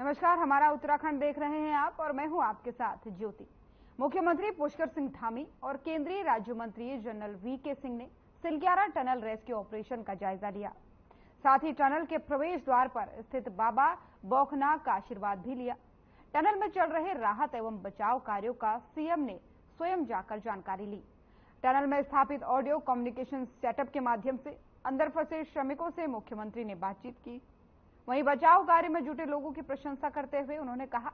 नमस्कार, हमारा उत्तराखंड देख रहे हैं आप और मैं हूं आपके साथ ज्योति। मुख्यमंत्री पुष्कर सिंह धामी और केंद्रीय राज्य मंत्री जनरल वीके सिंह ने सिलग्यारा टनल रेस्क्यू ऑपरेशन का जायजा लिया। साथ ही टनल के प्रवेश द्वार पर स्थित बाबा बौखनाग का आशीर्वाद भी लिया। टनल में चल रहे राहत एवं बचाव कार्यों का सीएम ने स्वयं जाकर जानकारी ली। टनल में स्थापित ऑडियो कम्युनिकेशन सेटअप के माध्यम से अंदर फंसे श्रमिकों से मुख्यमंत्री ने बातचीत की। वहीं बचाव कार्य में जुटे लोगों की प्रशंसा करते हुए उन्होंने कहा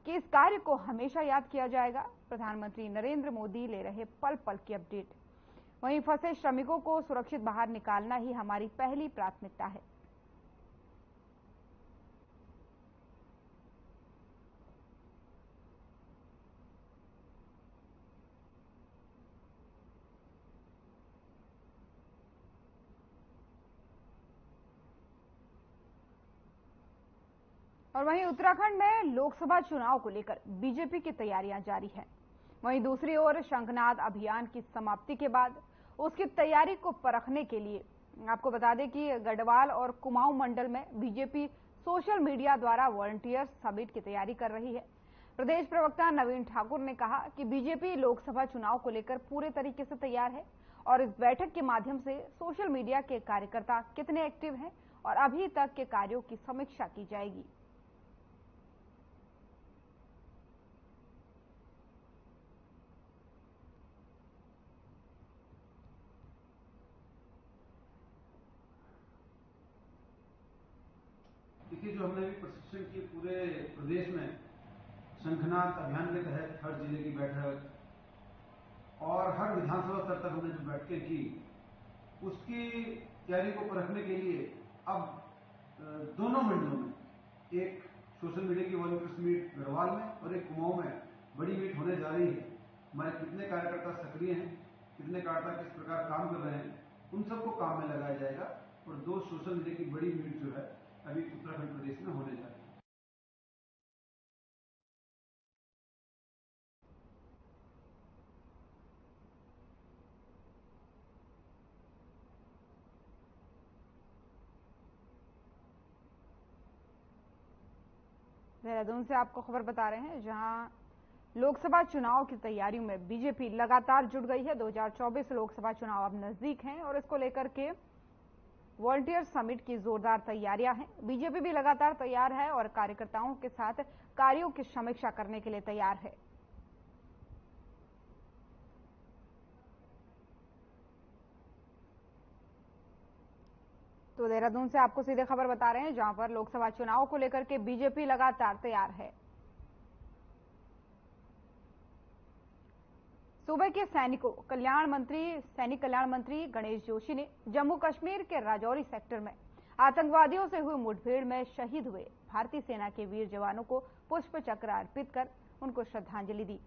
कि इस कार्य को हमेशा याद किया जाएगा। प्रधानमंत्री नरेंद्र मोदी ले रहे पल पल की अपडेट। वहीं फंसे श्रमिकों को सुरक्षित बाहर निकालना ही हमारी पहली प्राथमिकता है। और वहीं उत्तराखंड में लोकसभा चुनाव को लेकर बीजेपी की तैयारियां जारी है। वहीं दूसरी ओर शंखनाद अभियान की समाप्ति के बाद उसकी तैयारी को परखने के लिए आपको बता दें कि गढ़वाल और कुमाऊं मंडल में बीजेपी सोशल मीडिया द्वारा वॉलंटियर्स समिट की तैयारी कर रही है। प्रदेश प्रवक्ता नवीन ठाकुर ने कहा कि बीजेपी लोकसभा चुनाव को लेकर पूरे तरीके से तैयार है और इस बैठक के माध्यम से सोशल मीडिया के कार्यकर्ता कितने एक्टिव हैं और अभी तक के कार्यों की समीक्षा की जाएगी। देखिए, जो हमने भी प्रशिक्षण किए पूरे प्रदेश में शंखनाद अभियान के तहत हर जिले की बैठक और हर विधानसभा स्तर तक हमने जो बैठकें की, उसकी तैयारी को परखने के लिए अब दोनों मंडलों में एक सोशल मीडिया की वॉलंटियर्स मीट गढ़वाल में और एक कुमाऊं में बड़ी मीट होने जा रही है। हमारे कितने कार्यकर्ता सक्रिय हैं, कितने कार्यकर्ता किस प्रकार काम कर रहे हैं, उन सबको काम में लगाया जाएगा और दो सोशल मीडिया की बड़ी मीट जो है अभी उत्तराखंड प्रदेश में होने जा रही है। देहरादून से आपको खबर बता रहे हैं, जहां लोकसभा चुनाव की तैयारियों में बीजेपी लगातार जुट गई है। 2024 लोकसभा चुनाव अब नजदीक हैं और इसको लेकर के वॉलंटियर समिट की जोरदार तैयारियां हैं। बीजेपी भी लगातार तैयार है और कार्यकर्ताओं के साथ कार्यों की समीक्षा करने के लिए तैयार है। तो देहरादून से आपको सीधे खबर बता रहे हैं, जहां पर लोकसभा चुनाव को लेकर के बीजेपी लगातार तैयार है। सूबे के सैनिक कल्याण मंत्री गणेश जोशी ने जम्मू कश्मीर के राजौरी सेक्टर में आतंकवादियों से हुई मुठभेड़ में शहीद हुए भारतीय सेना के वीर जवानों को पुष्प चक्र अर्पित कर उनको श्रद्धांजलि दी।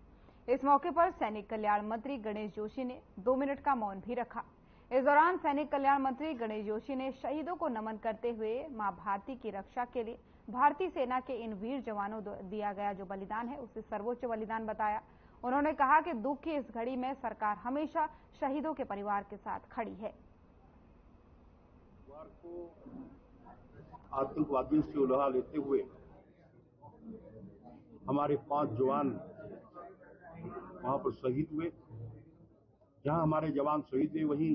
इस मौके पर सैनिक कल्याण मंत्री गणेश जोशी ने 2 मिनट का मौन भी रखा। इस दौरान सैनिक कल्याण मंत्री गणेश जोशी ने शहीदों को नमन करते हुए मां भारती की रक्षा के लिए भारतीय सेना के इन वीर जवानों दिया गया जो बलिदान है उसे सर्वोच्च बलिदान बताया। उन्होंने कहा कि दुख की इस घड़ी में सरकार हमेशा शहीदों के परिवार के साथ खड़ी है। आतंकवादियों से उलझा लेते हुए हमारे 5 जवान वहां पर शहीद हुए। जहां हमारे जवान शहीद हुए वहीं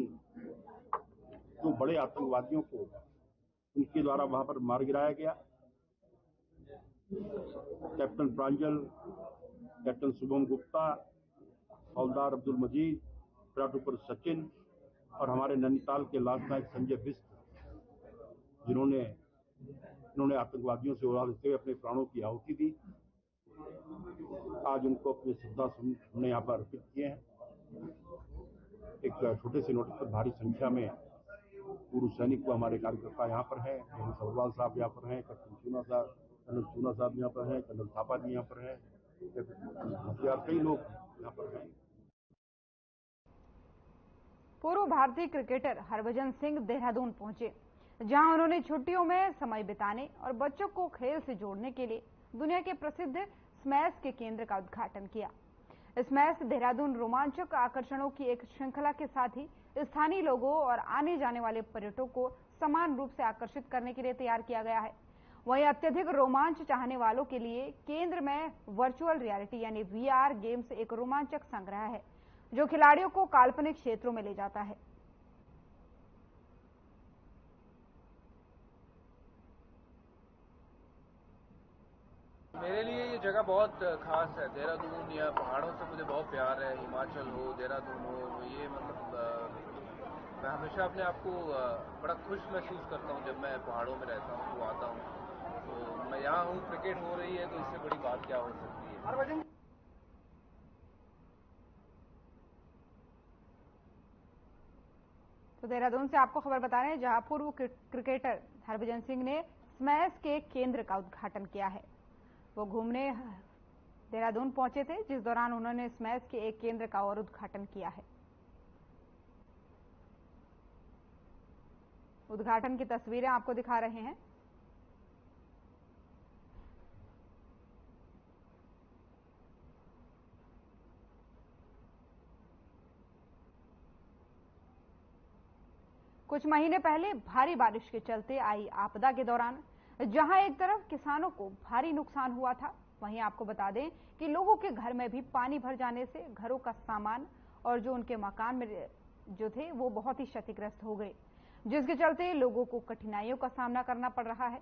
2 बड़े आतंकवादियों को उनके द्वारा वहां पर मार गिराया गया। कैप्टन प्रांजल, कैप्टन शुभम गुप्ता, हवलदार अब्दुल मजीद, ट्राटूपर सचिन और हमारे नैनीताल के लांस नायक संजय बिष्ट, जिन्होंने आतंकवादियों से उड़ा लेते हुए अपने प्राणों की आहुति दी। आज उनको अपने श्रद्धा हमने यहाँ पर अर्पित किए हैं। एक छोटे से नोटिस पर भारी संख्या में पूर्व सैनिक व हमारे कार्यकर्ता यहाँ पर हैं। जनरल सब्रवाल साहब यहाँ पर हैं, कर्नल चूना साहब यहाँ पर हैं, कर्नल थापा जी यहाँ पर हैं, कई लोग यहाँ पर हैं। पूर्व भारतीय क्रिकेटर हरभजन सिंह देहरादून पहुंचे, जहां उन्होंने छुट्टियों में समय बिताने और बच्चों को खेल से जोड़ने के लिए दुनिया के प्रसिद्ध स्मैश के केंद्र का उद्घाटन किया। स्मैश देहरादून रोमांचक आकर्षणों की एक श्रृंखला के साथ ही स्थानीय लोगों और आने जाने वाले पर्यटकों को समान रूप से आकर्षित करने के लिए तैयार किया गया है। वहीं अत्यधिक रोमांच चाहने वालों के लिए केंद्र में वर्चुअल रियलिटी यानी वीआर गेम्स एक रोमांचक संग्रह है जो खिलाड़ियों को काल्पनिक क्षेत्रों में ले जाता है। मेरे लिए ये जगह बहुत खास है। देहरादून या पहाड़ों से मुझे बहुत प्यार है। हिमाचल हो, देहरादून हो, ये मैं हमेशा अपने आप को बड़ा खुश महसूस करता हूँ जब मैं पहाड़ों में रहता हूँ तो आता हूँ। तो मैं यहाँ हूँ, क्रिकेट हो रही है, तो इससे बड़ी बात क्या हो सकती है। तो देहरादून से आपको खबर बता रहे हैं, जहां पूर्व क्रिकेटर हरभजन सिंह ने स्मैश के केंद्र का उद्घाटन किया है। वो घूमने देहरादून पहुंचे थे, जिस दौरान उन्होंने स्मैश के एक केंद्र का और उद्घाटन किया है। उद्घाटन की तस्वीरें आपको दिखा रहे हैं। कुछ महीने पहले भारी बारिश के चलते आई आपदा के दौरान जहां एक तरफ किसानों को भारी नुकसान हुआ था, वहीं आपको बता दें कि लोगों के घर में भी पानी भर जाने से घरों का सामान और जो उनके मकान में जो थे वो बहुत ही क्षतिग्रस्त हो गए, जिसके चलते लोगों को कठिनाइयों का सामना करना पड़ रहा है।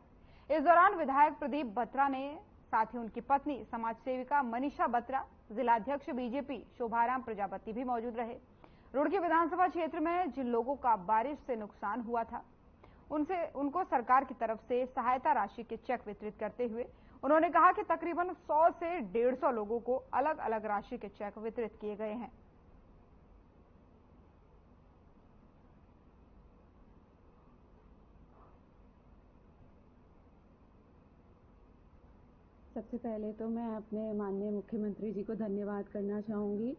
इस दौरान विधायक प्रदीप बत्रा ने साथ ही उनकी पत्नी समाज सेविका मनीषा बत्रा, जिलाध्यक्ष बीजेपी शोभाराम प्रजापति भी मौजूद रहे। रुड़की विधानसभा क्षेत्र में जिन लोगों का बारिश से नुकसान हुआ था उनको सरकार की तरफ से सहायता राशि के चेक वितरित करते हुए उन्होंने कहा कि तकरीबन 100 से 150 लोगों को अलग अलग राशि के चेक वितरित किए गए हैं। सबसे पहले तो मैं अपने माननीय मुख्यमंत्री जी को धन्यवाद करना चाहूँगी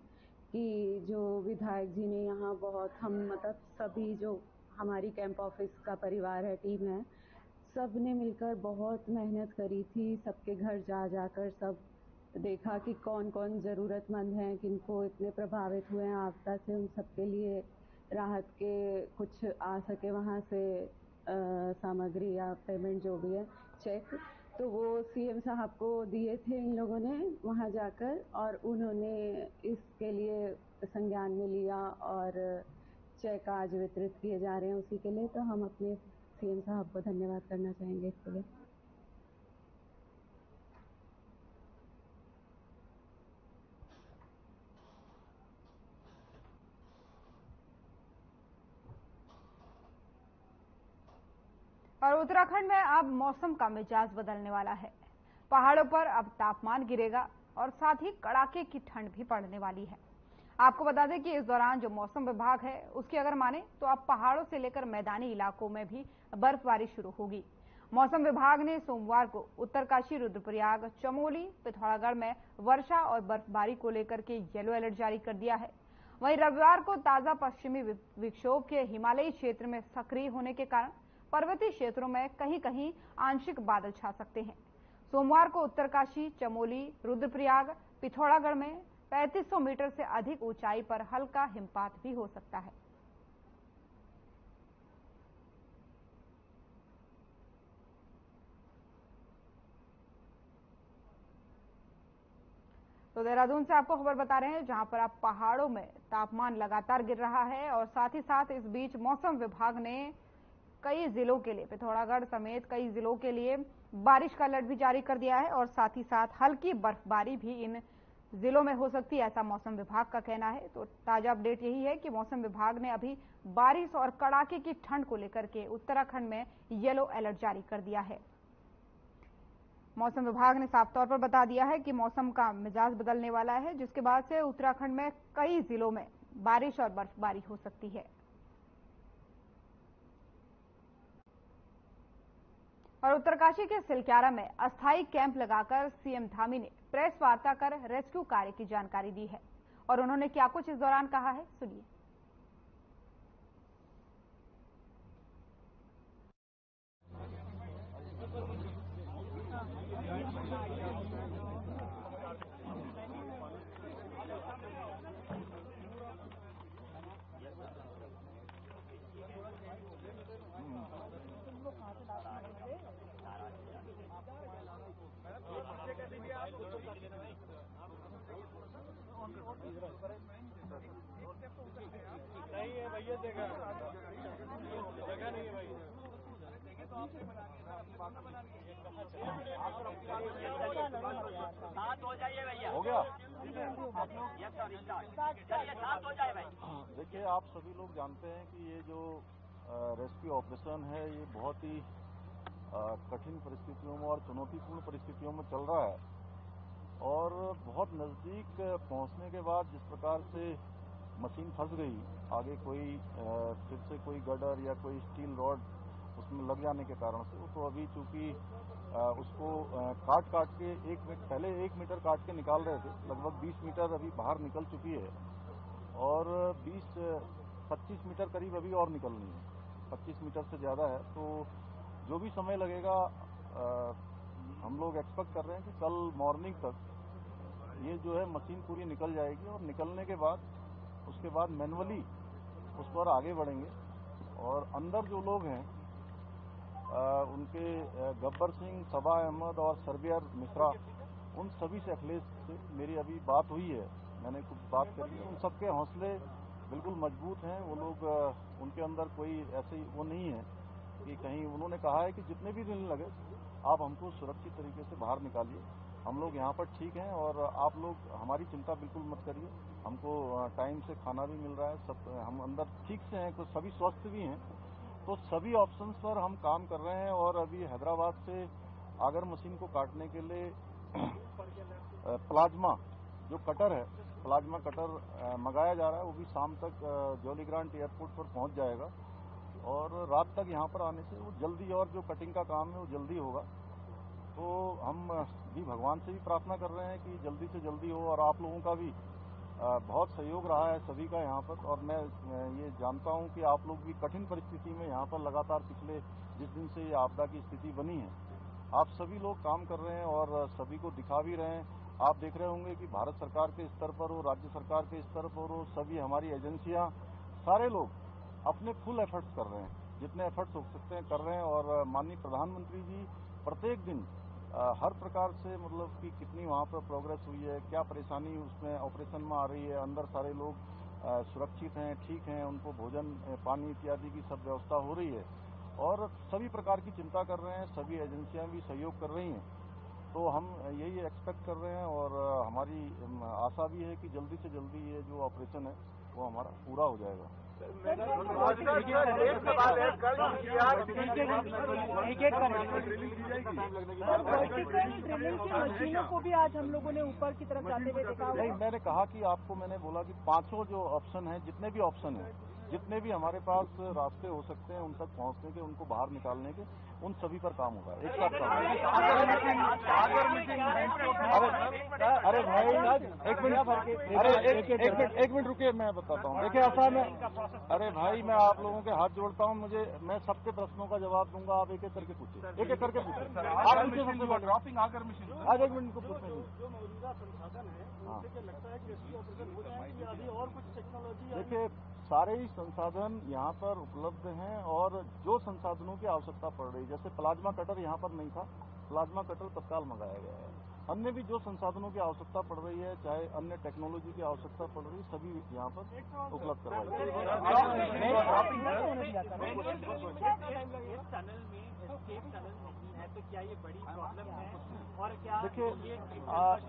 कि जो विधायक जी ने यहाँ बहुत मतलब सभी जो हमारी कैंप ऑफिस का परिवार है, टीम है, सब ने मिलकर बहुत मेहनत करी थी। सबके घर जा जाकर सब देखा कि कौन कौन ज़रूरतमंद हैं, किनको इतने प्रभावित हुए हैं आपदा से, उन सबके लिए राहत के कुछ आ सके वहाँ से सामग्री या पेमेंट जो भी है, चेक, तो वो सीएम साहब को दिए थे इन लोगों ने वहाँ जाकर, और उन्होंने इसके लिए संज्ञान में लिया और चेक आज वितरित किए जा रहे हैं उसी के लिए। तो हम अपने सीएम साहब को धन्यवाद करना चाहेंगे इसके लिए। और उत्तराखंड में अब मौसम का मिजाज बदलने वाला है। पहाड़ों पर अब तापमान गिरेगा और साथ ही कड़ाके की ठंड भी पड़ने वाली है। आपको बता दें कि इस दौरान जो मौसम विभाग है उसकी अगर माने तो अब पहाड़ों से लेकर मैदानी इलाकों में भी बर्फबारी शुरू होगी। मौसम विभाग ने सोमवार को उत्तरकाशी, रुद्रप्रयाग, चमोली, पिथौरागढ़ में वर्षा और बर्फबारी को लेकर के येलो अलर्ट जारी कर दिया है। वहीं रविवार को ताजा पश्चिमी विक्षोभ के हिमालयी क्षेत्र में सक्रिय होने के कारण पर्वतीय क्षेत्रों में कहीं कहीं आंशिक बादल छा सकते हैं। सोमवार को उत्तरकाशी, चमोली, रुद्रप्रयाग, पिथौरागढ़ में 3500 मीटर से अधिक ऊंचाई पर हल्का हिमपात भी हो सकता है। तो देहरादून से आपको खबर बता रहे हैं, जहां पर आप पहाड़ों में तापमान लगातार गिर रहा है और साथ ही साथ इस बीच मौसम विभाग ने कई जिलों के लिए, पिथौरागढ़ समेत कई जिलों के लिए बारिश का अलर्ट भी जारी कर दिया है और साथ ही साथ हल्की बर्फबारी भी इन जिलों में हो सकती है, ऐसा मौसम विभाग का कहना है। तो ताजा अपडेट यही है कि मौसम विभाग ने अभी बारिश और कड़ाके की ठंड को लेकर के उत्तराखंड में येलो अलर्ट जारी कर दिया है। मौसम विभाग ने साफ तौर पर बता दिया है कि मौसम का मिजाज बदलने वाला है, जिसके बाद से उत्तराखंड में कई जिलों में बारिश और बर्फबारी हो सकती है। और उत्तरकाशी के सिलक्यारा में अस्थायी कैंप लगाकर सीएम धामी ने प्रेस वार्ता कर रेस्क्यू कार्य की जानकारी दी है और उन्होंने क्या कुछ इस दौरान कहा है, सुनिए। साथ हो जाइए भैया। हो गया। चलिए साथ हो जाए भाई। देखिए, आप सभी लोग जानते हैं कि ये जो रेस्क्यू ऑपरेशन है ये बहुत ही कठिन परिस्थितियों में और चुनौतीपूर्ण परिस्थितियों में चल रहा है और बहुत नज़दीक पहुंचने के बाद जिस प्रकार से मशीन फंस गई, आगे कोई फिर से कोई गडर या कोई स्टील रॉड उसमें लग जाने के कारण से, तो अभी चूंकि उसको काट के पहले 1 मीटर काट के निकाल रहे थे, लगभग 20 मीटर अभी बाहर निकल चुकी है और 20-25 मीटर करीब अभी और निकलनी है, 25 मीटर से ज़्यादा है। तो जो भी समय लगेगा हम लोग एक्सपेक्ट कर रहे हैं कि कल मॉर्निंग तक ये जो है मशीन पूरी निकल जाएगी और निकलने के बाद उसके बाद मैनुअली उस पर आगे बढ़ेंगे और अंदर जो लोग हैं उनके गब्बर सिंह, सबा अहमद और सरबियर मिश्रा, उन सभी से अखिलेश से मेरी अभी बात हुई है, मैंने कुछ बात करी है। उन सबके हौसले बिल्कुल मजबूत हैं। वो लोग उनके अंदर कोई ऐसी वो नहीं है कि कहीं, उन्होंने कहा है कि जितने भी दिन लगे आप हमको सुरक्षित तरीके से बाहर निकालिए, हम लोग यहाँ पर ठीक हैं और आप लोग हमारी चिंता बिल्कुल मत करिए, हमको टाइम से खाना भी मिल रहा है, सब हम अंदर ठीक से हैं, तो सभी स्वस्थ भी हैं। तो सभी ऑप्शंस पर हम काम कर रहे हैं और अभी हैदराबाद से आगर मशीन को काटने के लिए प्लाज्मा जो कटर है, प्लाज्मा कटर मंगाया जा रहा है, वो भी शाम तक जॉली ग्रांट एयरपोर्ट पर पहुंच जाएगा और रात तक यहाँ पर आने से वो जल्दी, और जो कटिंग का काम है वो जल्दी होगा। तो हम भी भगवान से भी प्रार्थना कर रहे हैं कि जल्दी से जल्दी हो और आप लोगों का भी बहुत सहयोग रहा है सभी का यहाँ पर, और मैं ये जानता हूँ कि आप लोग भी कठिन परिस्थिति में यहाँ पर लगातार पिछले जिस दिन से ये आपदा की स्थिति बनी है, आप सभी लोग काम कर रहे हैं और सभी को दिखा भी रहे हैं। आप देख रहे होंगे कि भारत सरकार के स्तर पर हो, राज्य सरकार के स्तर पर हो, सभी हमारी एजेंसियाँ, सारे लोग अपने फुल एफर्ट्स कर रहे हैं, जितने एफर्ट्स हो सकते हैं कर रहे हैं। और माननीय प्रधानमंत्री जी प्रत्येक दिन हर प्रकार से, मतलब कि कितनी वहाँ पर प्रोग्रेस हुई है, क्या परेशानी उसमें ऑपरेशन में आ रही है, अंदर सारे लोग सुरक्षित हैं, ठीक हैं, उनको भोजन पानी इत्यादि की सब व्यवस्था हो रही है और सभी प्रकार की चिंता कर रहे हैं, सभी एजेंसियां भी सहयोग कर रही हैं। तो हम यही एक्सपेक्ट कर रहे हैं और हमारी आशा भी है कि जल्दी से जल्दी ये जो ऑपरेशन है वो हमारा पूरा हो जाएगा। मशीनों को भी आज हम लोगों ने ऊपर की तरफ जाते हुए देखा। नहीं, मैंने कहा कि आपको, मैंने बोला कि 5 जो ऑप्शन है, जितने भी ऑप्शन है, जितने भी हमारे पास रास्ते हो सकते हैं उन तक पहुंचने के, उनको बाहर निकालने के, उन सभी पर काम होगा, एक साथ काम। अरे भाई एक मिनट रुकिए, मैं बताता हूँ। देखिए ऐसा में, अरे भाई मैं आप लोगों के हाथ जोड़ता हूँ, मैं सबके प्रश्नों का जवाब दूंगा, आप एक एक करके पूछिए, एक एक करके पूछिए। आप मुझे सबसे ड्रॉपिंग आकर मशीन आज 1 मिनट को पूछने दीजिए। जो मौजूदा संसाधन है उससे लगता है कि रेस्क्यू ऑपरेशन हो जाएगी, अभी और कुछ टेक्नोलॉजी। देखिए सारे ही संसाधन यहाँ पर उपलब्ध हैं और जो संसाधनों की आवश्यकता पड़ रही है, जैसे प्लाज्मा कटर यहाँ पर नहीं था, प्लाज्मा कटर तत्काल मंगाया गया है। अन्य भी जो संसाधनों की आवश्यकता पड़ रही है, चाहे अन्य टेक्नोलॉजी की आवश्यकता पड़ रही है, सभी यहाँ पर उपलब्ध करवाई है। तो क्या ये बड़ी प्रॉब्लम है और क्या देखिए ये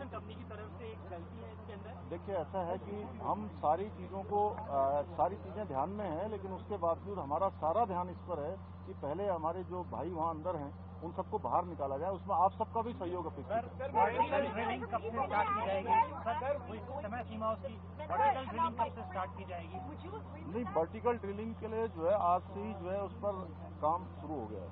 कंपनी की तरफ से एक गलती है इसके अंदर? देखिए ऐसा है कि हम सारी चीज़ों को सारी चीज़ें ध्यान में हैं, लेकिन उसके बावजूद हमारा सारा ध्यान इस पर है कि पहले हमारे जो भाई वहाँ अंदर हैं उन सबको बाहर निकाला जाए, उसमें आप सबका भी सहयोग अपेक्षित है। वर्टिकल ड्रिलिंग कब से स्टार्ट की जाएगी? समय सीमा उसकी वर्टिकल ड्रिलिंग कब से स्टार्ट की जाएगी? नहीं, वर्टिकल ड्रिलिंग के लिए जो है आज से ही जो है उस पर काम शुरू हो गया है।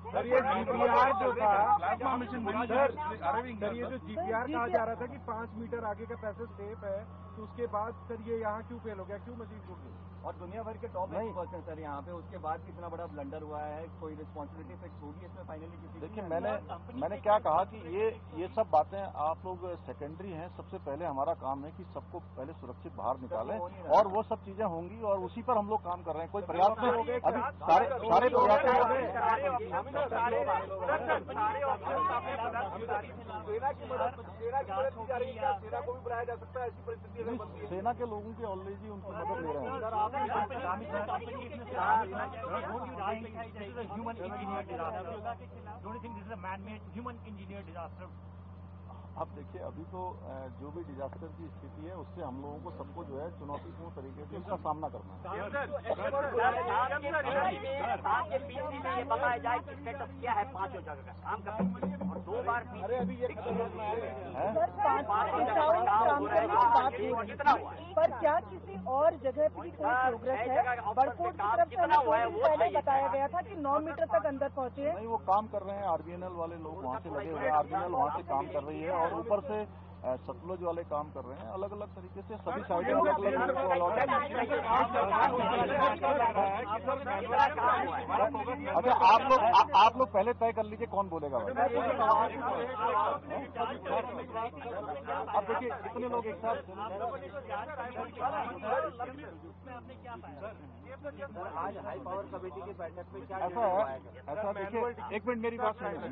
सर ये जीपीआर जो था, सर ये जो जीपीआर कहा जा रहा था कि 5 मीटर आगे का पैसेज सेफ है, तो उसके बाद सर ये यहाँ क्यों फेल हो गया, क्यों मशीन टूट गई? और दुनिया भर के टॉप एक्सपर्ट्स हैं सर यहाँ पे, उसके बाद भी इतना बड़ा ब्लंडर हुआ है, कोई रिस्पॉन्सिबिलिटी फिक्स होगी इसमें फाइनली किसी? देखिए मैंने क्या कहा कि ये सब बातें आप लोग सेकेंडरी हैं, सबसे पहले हमारा काम है कि सबको पहले सुरक्षित बाहर निकालें और वो सब चीजें होंगी और उसी पर हम लोग काम कर रहे हैं। कोई प्रयास नहीं हो गए, अभी सारे प्रयास सेना के लोगों की ऑलरेडी उनकी मदद ले रहे हैं। अब देखिए, अभी तो जो भी डिजास्टर की स्थिति है उससे हम लोगों को सबको जो है चुनौतीपूर्ण तरीके से उसका सामना करना है। आपके पीसी में ये बताया जाए कि स्टेटस क्या है 5 जगह का काम का और 2 बार अभी ये कितना हुआ है पर क्या किसी और जगह पर कोई प्रोग्रेस है? बड़कोट की तरफ से हमें पहले बताया गया था कि 9 मीटर तक अंदर पहुंचे हैं। नहीं, वो काम कर रहे हैं, आरबीएनएल वाले लोग वहाँ से लगे हुए हैं, आरबीएनएल वहाँ से काम कर रही है और ऊपर से सतलुज वाले काम कर रहे हैं। अलग अलग तरीके से सभी साइडें अलग अलग अच्छा, आप लोग पहले तय कर लीजिए कौन बोलेगा। अब देखिए कितने लोग एक साथ आज हाई पावर कमेटी की बैठक में क्या ऐसा देखिए, एक मिनट मेरी बात सुनिए।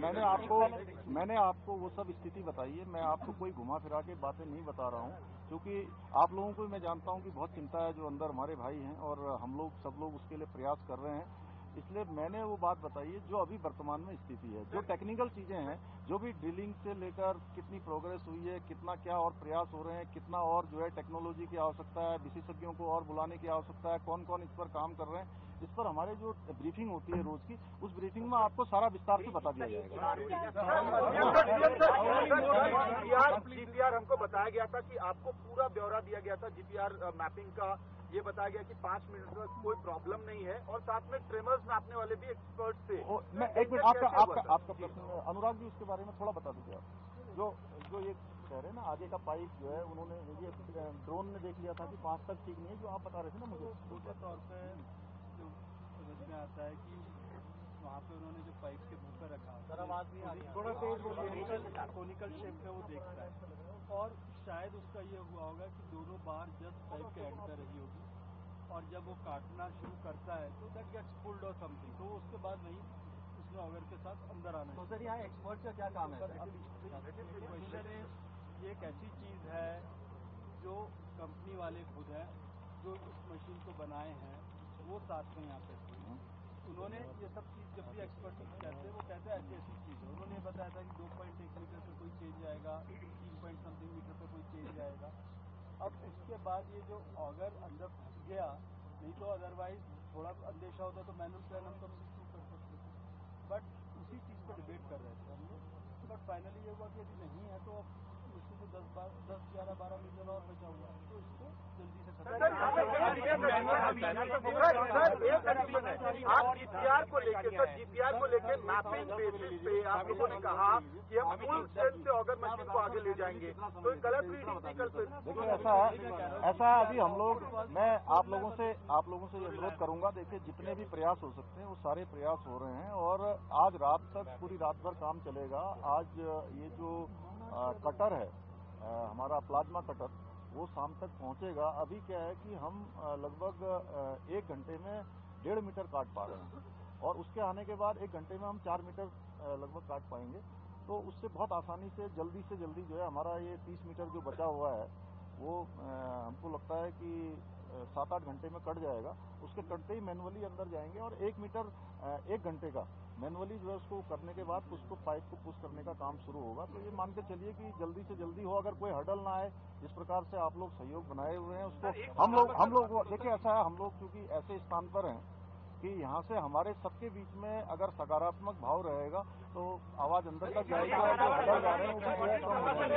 मैंने आपको वो सब स्थिति बताई है। मैं आपको कोई घुमा फिरा के बातें नहीं बता रहा हूँ, क्योंकि आप लोगों को मैं जानता हूँ कि बहुत चिंता है जो अंदर हमारे भाई हैं और हम लोग सब लोग उसके लिए प्रयास कर रहे हैं। इसलिए मैंने वो बात बताई है जो अभी वर्तमान में स्थिति है। जो टेक्निकल चीजें हैं, जो भी ड्रिलिंग से लेकर कितनी प्रोग्रेस हुई है, कितना क्या और प्रयास हो रहे हैं, कितना और जो है टेक्नोलॉजी की आवश्यकता है, विशेषज्ञों को और बुलाने की आवश्यकता है, कौन कौन इस पर काम कर रहे हैं, इस पर हमारे जो ब्रीफिंग होती है रोज की, उस ब्रीफिंग में आपको सारा विस्तार से बता दिया जाएगा। जीपीआर हमको बताया गया था कि आपको पूरा ब्यौरा दिया गया था जीपीआर मैपिंग का। ये बताया गया कि 5 मिनट में कोई प्रॉब्लम नहीं है और साथ में ट्रेमर्स नापने वाले भी एक्सपर्ट थे। मैं एक मिनट आपका प्रश्न अनुराग जी उसके बारे में थोड़ा बता दीजिए आप। जो ये कह रहे हैं ना आगे का पाइप जो है उन्होंने ये ड्रोन ने देख लिया था कि 5 तक ठीक नहीं है, जो आप बता रहे थे ना मुझे। के तौर पे जो समझ में आता है कि वहाँ पे उन्होंने जो पाइप के मुंह पर रखा थोड़ा तेज कोनिकल शेप में वो देखता है और शायद उसका ये हुआ होगा कि दोनों बार जस्ट पाइप के एंड कर रही होगी और जब वो काटना शुरू करता है तो दैट गेट्स पुल्ड और समथिंग, तो उसके बाद नहीं उसमें ऑगर के साथ अंदर आना। तो सर यहाँ एक्सपर्ट का क्या काम है? क्वेश्चन ये एक ऐसी चीज़ है जो कंपनी वाले खुद हैं जो इस मशीन को बनाए हैं, वो साथ में यहाँ पे उन्होंने ये सब चीज़ जब भी एक्सपर्टीज कहते हैं वो कहते हैं ऐसी ऐसी चीज़ है। उन्होंने बताया था कि 2.1 मीटर पे कोई चेंज आएगा, 3 समथिंग मीटर पे कोई चेंज आएगा। अब उसके बाद ये जो ऑगर अंदर फंस गया, नहीं तो अदरवाइज थोड़ा अंदेशा होता तो मैनुअल प्लान हम कब शुरू कर सकते थे, बट उसी चीज़ पर डिबेट कर रहे थे हम लोग। बट फाइनली ये हुआ कि यदि नहीं है तो उसको तो 10-11-12 मीटर और बचा हुआ है, तो इसको जल्दी से आप जीपीआर को लेके मैपिंग बेसिस पे आप लोगों ने कहा कि हम फुल स्ट्रेंथ से ऑगर मशीन को आगे ले जाएंगे, तो गलत रीडिंग थी कल से। देखिए ऐसा अभी हम लोग, मैं आप लोगों से ये अनुरोध करूंगा, देखिए जितने भी प्रयास हो सकते हैं वो सारे प्रयास हो रहे हैं और आज रात तक पूरी रात भर काम चलेगा। आज ये जो कटर है हमारा प्लाज्मा कटर, वो शाम तक पहुंचेगा। अभी क्या है कि हम लगभग 1 घंटे में 1.5 मीटर काट पा रहे हैं और उसके आने के बाद 1 घंटे में हम 4 मीटर लगभग काट पाएंगे। तो उससे बहुत आसानी से जल्दी जो है हमारा ये 30 मीटर जो बचा हुआ है वो हमको लगता है कि 7-8 घंटे में कट जाएगा। उसके कटते ही मैनुअली अंदर जाएंगे और 1 मीटर 1 घंटे का मैनुअली जो है उसको करने के बाद उसको पाइप को पुश करने का काम शुरू होगा। तो ये मान के चलिए कि जल्दी से जल्दी हो, अगर कोई हर्डल ना आए। जिस प्रकार से आप लोग सहयोग बनाए हुए हैं उसको हम लोग देखिए ऐसा है, हम लोग क्योंकि ऐसे स्थान पर हैं कि यहाँ से हमारे सबके बीच में अगर सकारात्मक भाव रहेगा तो आवाज अंदर तक जाएगी और जो हर्डल जा रहे हैं वो कम हो जाएंगे।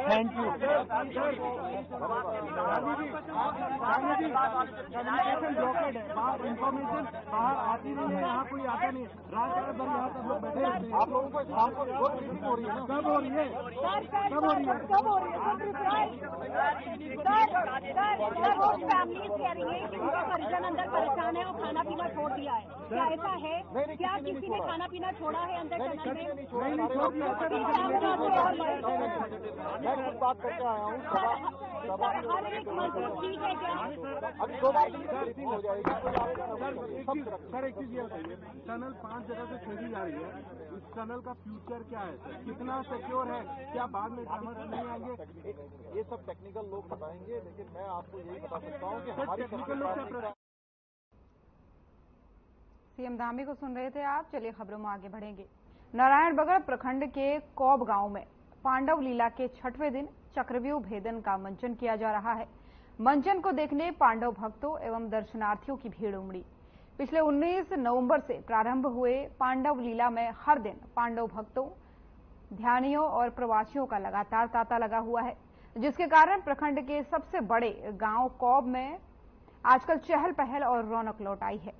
Thank you. इन्फॉर्मेशन बाहर आती नहीं है, यहाँ कोई आता नहीं, रात भर यहाँ सब लोग बैठे रहते हैं। आप लोगों को शाम को बहुत मीटिंग हो रही है ना? कब हो रही है? फैमिली कह रही है कि उनका परिजन अंदर परेशान है और खाना पीना छोड़ दिया है, क्या ऐसा है? क्या किसी ने खाना पीना छोड़ा है अंदर टनल में? मैं बात करके आया हूँ। हर एक मजदूर ठीक है क्या? अभी 2 बार हो जाएगी। सर एक चीज ये बताइए, टनल 5 जगह से खोदी जा रही है, इस टनल का फ्यूचर क्या है सर? कितना सिक्योर है? क्या बाद में समझ नहीं आएंगे? ये सब टेक्निकल लोग बताएंगे, लेकिन मैं आपको यही बता सकता हूँ कि हमारी टेक्निकल लोग सीएम धामी को सुन रहे थे आप। चलिए खबरों में आगे बढ़ेंगे। नारायणबगड़ प्रखंड के कौब गांव में पांडव लीला के 6वें दिन चक्रव्यूह भेदन का मंचन किया जा रहा है। मंचन को देखने पांडव भक्तों एवं दर्शनार्थियों की भीड़ उमड़ी। पिछले 19 नवंबर से प्रारंभ हुए पांडव लीला में हर दिन पांडव भक्तों, ध्यानियों और प्रवासियों का लगातार तांता लगा हुआ है, जिसके कारण प्रखंड के सबसे बड़े गांव कौब में आजकल चहल पहल और रौनक लौट आई है।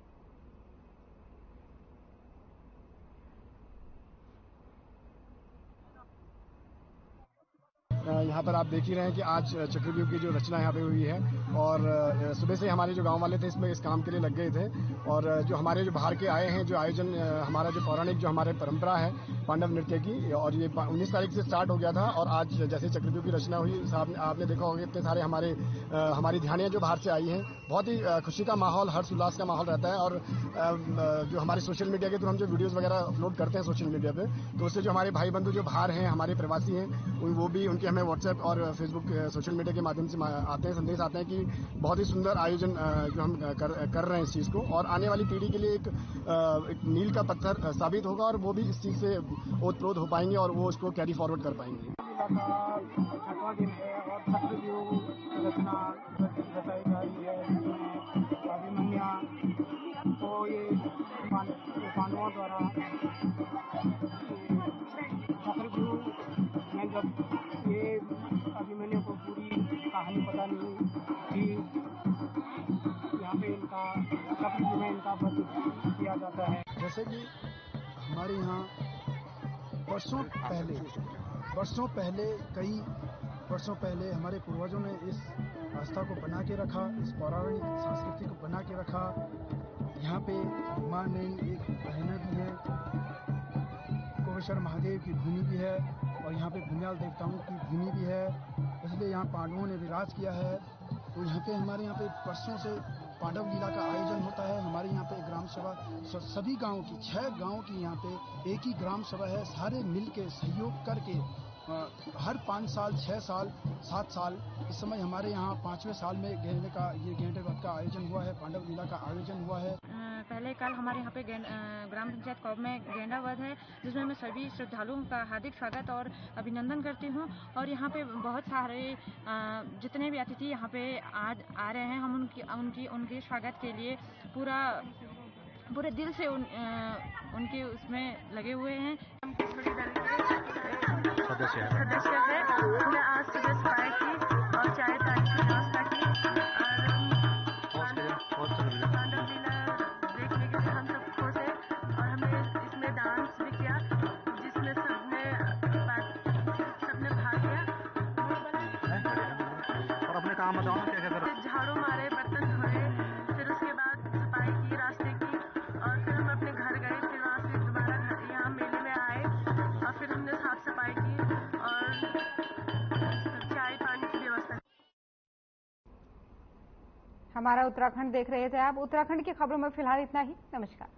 यहाँ पर आप देख ही रहे हैं कि आज चक्रव्यूह की जो रचना यहाँ पे हुई है और सुबह से हमारे जो गांव वाले थे इसमें इस काम के लिए लग गए थे और जो हमारे जो बाहर के आए हैं, जो आयोजन हमारा जो पौराणिक जो हमारे परंपरा है पांडव नृत्य की, और ये 19 तारीख से स्टार्ट हो गया था और आज जैसे चक्रव्यूह की रचना हुई, साहब आपने देखा होगा इतने सारे हमारी ध्यानियाँ जो बाहर से आई हैं, बहुत ही खुशी का माहौल, हर्ष उल्लास का माहौल रहता है। और जो हमारे सोशल मीडिया के थ्रू हम जो वीडियोज़ वगैरह अपलोड करते हैं सोशल मीडिया पे, तो उससे जो हमारे भाई बंधु जो बाहर हैं, हमारे प्रवासी हैं, वो भी उनके हमें व्हाट्सएप और फेसबुक सोशल मीडिया के माध्यम से आते हैं, संदेश आते हैं कि बहुत ही सुंदर आयोजन जो हम कर रहे हैं इस चीज़ को, और आने वाली पीढ़ी के लिए एक मील का पत्थर साबित होगा और वो भी इस चीज़ से ओतप्रोत हो पाएंगे और वो उसको कैरी फॉरवर्ड कर पाएंगे। 6वां दिन है और चक्रव्यूह रचना बताई जा रही है, जिसमें अभिमन्यु को ये पांडवों द्वारा चक्रव्यूह में जब ये अभिमन्यु को पूरी कहानी पता नहीं थी, यहाँ पे इनका चक्रव्यूह में इनका वध किया जाता है। जैसे कि हमारे यहाँ वर्षों पहले हमारे पूर्वजों ने इस आस्था को बना के रखा, इस पौराणिक संस्कृति को बना के रखा। यहाँ पे माँ ने एक बहना भी है, कोवेश्वर महादेव की भूमि भी है और यहाँ पे भूमियाल देवताओं की भूमि भी है, इसलिए यहाँ पांडवों ने विराज किया है। तो यहाँ पे हमारे यहाँ पे वर्षों से पांडव लीला का आयोजन होता है। हमारे यहाँ पे ग्राम सभा सभी गाँव की 6 गाँव की यहाँ पे एक ही ग्राम सभा है, सारे मिल के सहयोग करके हर 5 साल, 6 साल, 7 साल, इस समय हमारे यहाँ 5वें साल में गेंडे वध का आयोजन हुआ है, पांडव लीला का आयोजन हुआ है। पहले कल हमारे यहाँ पे ग्राम पंचायत कौब में गेंडा वध है, जिसमें मैं सभी श्रद्धालुओं का हार्दिक स्वागत और अभिनंदन करती हूँ। और यहाँ पे बहुत सारे जितने भी अतिथि यहाँ पे आज आ रहे हैं, हम उनके स्वागत के लिए पूरे दिल से उनके उसमें लगे हुए हैं। सदस्य है, हमने आज सुबह सफाई की और चाय पानी की व्यवस्था की और पांडव लीला देखने के लिए हम सब खुश हैं और हमने इसमें डांस भी किया, जिसमें सबने भाग लिया। और अपने काम बताओ ना, क्या करो? झाड़ू मारे, बर्तन धोए, फिर उसके बाद सफाई की रास्ते की और फिर हम अपने घर गए। फिर वहाँ से दोबारा यहाँ मेले में आए और फिर हमने साफ सफाई की और चाय पानी की व्यवस्था। हमारा उत्तराखंड देख रहे थे आप। उत्तराखंड की खबरों में फिलहाल इतना ही। नमस्कार।